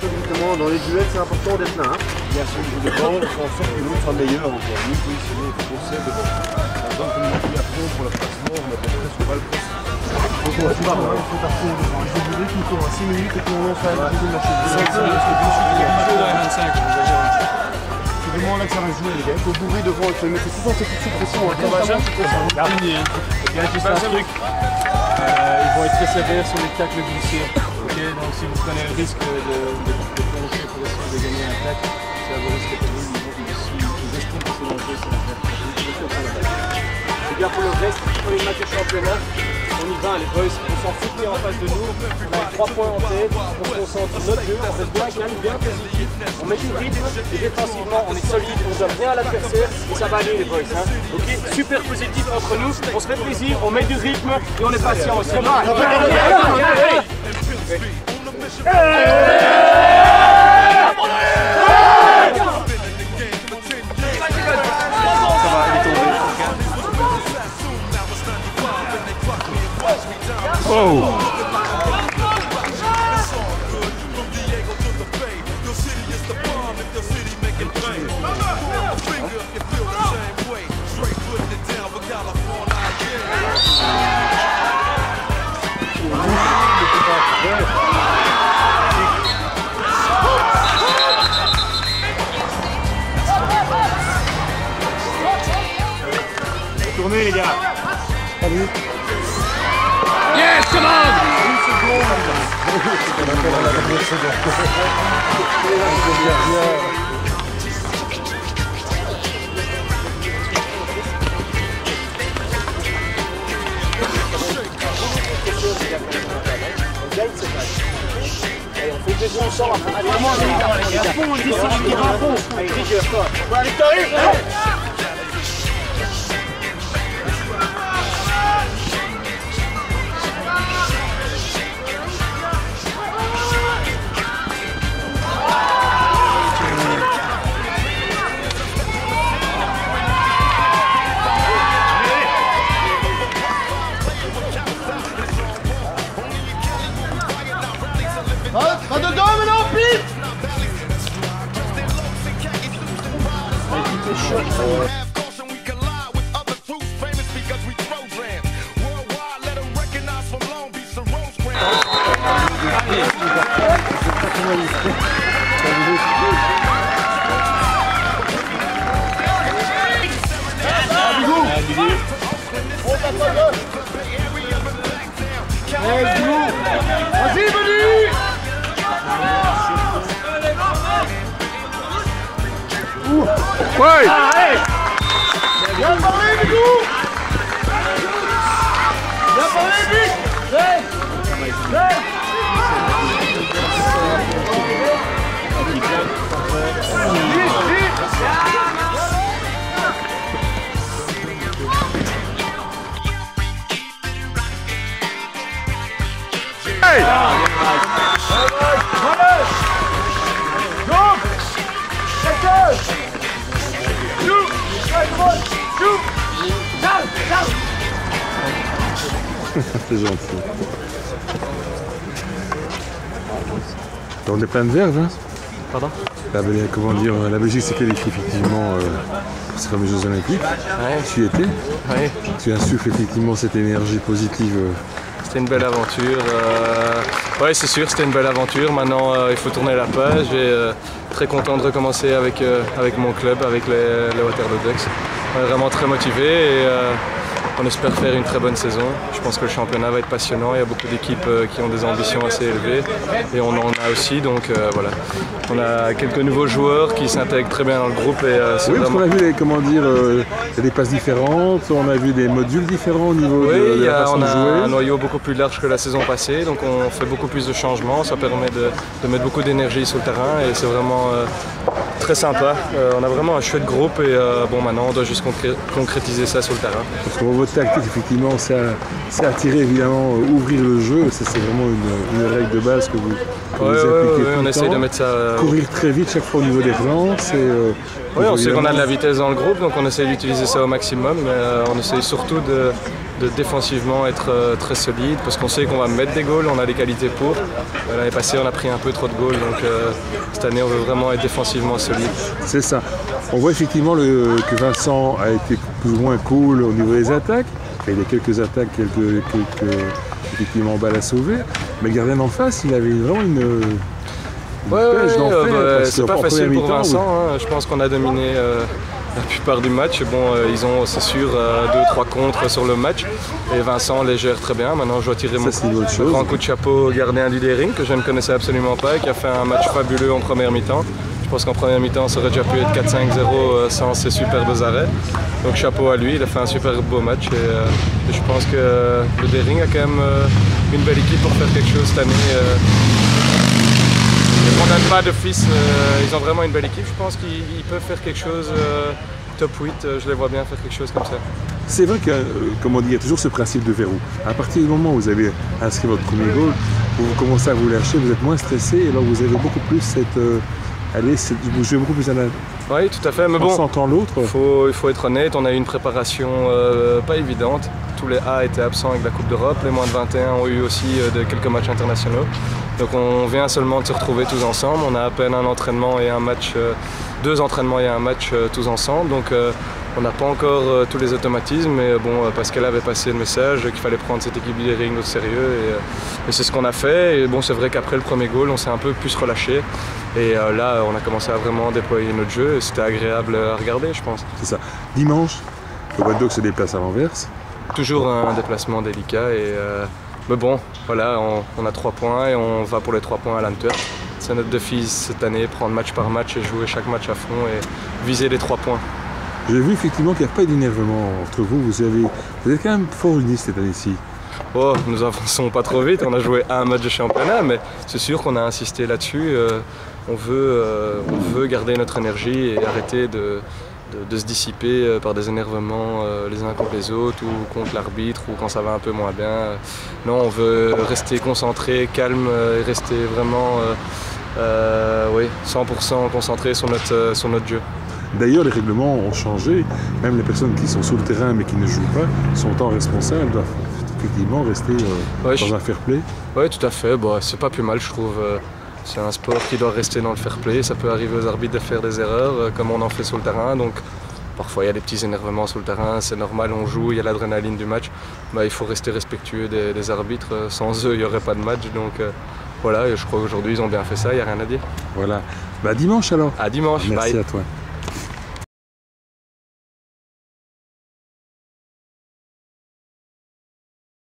Justement, dans les duels, c'est important d'être là. Bien sûr, de devant, on fait en sorte que l'autre soit meilleur encore. Nous, positionner, il faut penser devant. Par exemple, comme on a pris à fond pour le placement, on a fait presque pas le presse. Donc on va tout voir, il faut partir devant. Je vous dis qu'il faut 6 minutes et qu'on lance la deuxième marche. 5 minutes, c'est 25. C'est vraiment là que ça va jouer, les gars. Il faut bourrer devant, il faut les mettre tout en sous pression. Gardien. Il y a juste un truc. Ils vont être très sévères sur les tacles glissés. Okay, donc si vous prenez le risque de plonger pour essayer de gagner un tacle, c'est à vos risques de gagner. Ils estiment que c'est dangereux, c'est la perte. C'est bien pour le reste, pour les matchs de championnat. On y va les boys, on s'en fout qui est en face de nous, on a 3 points en tête, on se concentre sur notre jeu, on reste bien calme, bien positif, on met du rythme et défensivement on est solide, on donne rien à l'adversaire et ça va aller les boys. Hein. Ok, super positif entre nous, on se fait plaisir, on met du rythme et on est patient. C'est mal. Oh! Tournez les gars. Salut. Yes, come on! Allez, on fait deux jeux ensemble. Allez, vraiment, les gars. À fond, on dit ça, on ira à fond. Allez, rigueur, toi. Voilà, Victory. Pas dedans, mais non, pif! Vas-y, Benny! Ouais! Bien parlé, Bigou! Bien parlé, vite! Hey! C'est gentil. On est plein de verve, hein? Pardon? Comment dire, la Belgique s'est qualifiée effectivement pour ces fameux Jeux Olympiques. Ouais. Tu y étais? Ouais. Tu insuffles effectivement cette énergie positive. C'était une belle aventure. Ouais, c'est sûr, c'était une belle aventure. Maintenant, il faut tourner la page et très content de recommencer avec mon club, avec les Waterloo Ducks. On est vraiment très motivés et on espère faire une très bonne saison. Je pense que le championnat va être passionnant. Il y a beaucoup d'équipes qui ont des ambitions assez élevées et on en a aussi. Donc voilà, on a quelques nouveaux joueurs qui s'intègrent très bien dans le groupe. Et, oui, parce qu'on a vu des passes différentes, on a vu des modules différents au niveau de la façon de jouer. On a un noyau beaucoup plus large que la saison passée, donc on fait beaucoup plus de changements. Ça permet de mettre beaucoup d'énergie sur le terrain et c'est vraiment très sympa. On a vraiment un chouette groupe et bon, maintenant on doit juste concrétiser ça sur le terrain. Parce que votre tactique, effectivement, c'est attirer, évidemment, ouvrir le jeu. C'est vraiment une règle de base que vous appliquez tout on le essaye temps. de mettre ça... Courir très vite chaque fois au niveau des relances. Oui, on sait qu'on a de la vitesse dans le groupe, donc on essaie d'utiliser ça au maximum. Mais on essaye surtout défensivement être très solide, parce qu'on sait qu'on va mettre des goals, on a les qualités pour. L'année passée, on a pris un peu trop de goals, donc cette année, on veut vraiment être défensivement solide. C'est ça. On voit effectivement que Vincent a été plus ou moins cool au niveau des attaques. Il y a quelques attaques, quelques effectivement balles à sauver. Mais le gardien d'en face, il avait vraiment une pêche d'enfer. C'est pas facile pour Vincent. Hein. Je pense qu'on a dominé la plupart du match. Bon, ils ont, c'est sûr, 2-3 contres sur le match. Et Vincent les gère très bien. Maintenant, je dois tirer mon grand coup de chapeau au gardien du Daring, que je ne connaissais absolument pas et qui a fait un match fabuleux en première mi-temps. Je pense qu'en première mi-temps, ça aurait déjà pu être 4-5-0 sans ces superbes arrêts. Donc chapeau à lui, il a fait un super beau match et je pense que le Daring a quand même une belle équipe pour faire quelque chose cette année. On n'a pas de fils, ils ont vraiment une belle équipe, je pense qu'ils peuvent faire quelque chose top 8, je les vois bien faire quelque chose comme ça. C'est vrai que, comme on dit, il y a toujours ce principe de verrou. À partir du moment où vous avez inscrit votre premier goal, vous commencez à vous lâcher, vous êtes moins stressé et alors vous avez beaucoup plus vous jouez beaucoup plus à la... Oui, tout à fait, mais bon, en sentant l'autre. Il faut être honnête, on a eu une préparation pas évidente. Tous les A étaient absents avec la Coupe d'Europe, les moins de 21 ont eu aussi quelques matchs internationaux. Donc on vient seulement de se retrouver tous ensemble, on a à peine un entraînement et un match, 2 entraînements et un match tous ensemble. Donc on n'a pas encore tous les automatismes, mais bon, Pascal avait passé le message qu'il fallait prendre cette équipe du Daring au sérieux et c'est ce qu'on a fait. Et bon, c'est vrai qu'après le premier goal, on s'est un peu plus relâché. Et là, on a commencé à vraiment déployer notre jeu et c'était agréable à regarder, je pense. C'est ça. Dimanche, le White Dog se déplace à Anvers. Toujours un déplacement délicat, mais bon, voilà, on a 3 points et on va pour les 3 points à l'Antwerp. C'est notre défi cette année, prendre match par match et jouer chaque match à fond et viser les 3 points. J'ai vu effectivement qu'il n'y a pas d'énervement entre vous. Vous êtes quand même fort unis cette année-ci. Oh, nous avançons pas trop vite, on a joué un match de championnat, mais c'est sûr qu'on a insisté là-dessus. On veut garder notre énergie et arrêter de se dissiper par des énervements les uns contre les autres ou contre l'arbitre ou quand ça va un peu moins bien. Non, on veut rester concentré, calme et rester vraiment 100% concentré sur notre jeu. D'ailleurs, les règlements ont changé. Même les personnes qui sont sur le terrain mais qui ne jouent pas sont en responsables, doivent effectivement rester dans un fair play. Oui, tout à fait. Bon, c'est pas plus mal, je trouve. C'est un sport qui doit rester dans le fair play. Ça peut arriver aux arbitres de faire des erreurs, comme on en fait sur le terrain. Donc, parfois, il y a des petits énervements sur le terrain. C'est normal, on joue, il y a l'adrénaline du match. Bah, il faut rester respectueux des arbitres. Sans eux, il n'y aurait pas de match. Donc, voilà, et je crois qu'aujourd'hui, ils ont bien fait ça. Il n'y a rien à dire. Voilà. Bah, dimanche alors. À dimanche. Merci bye. À toi.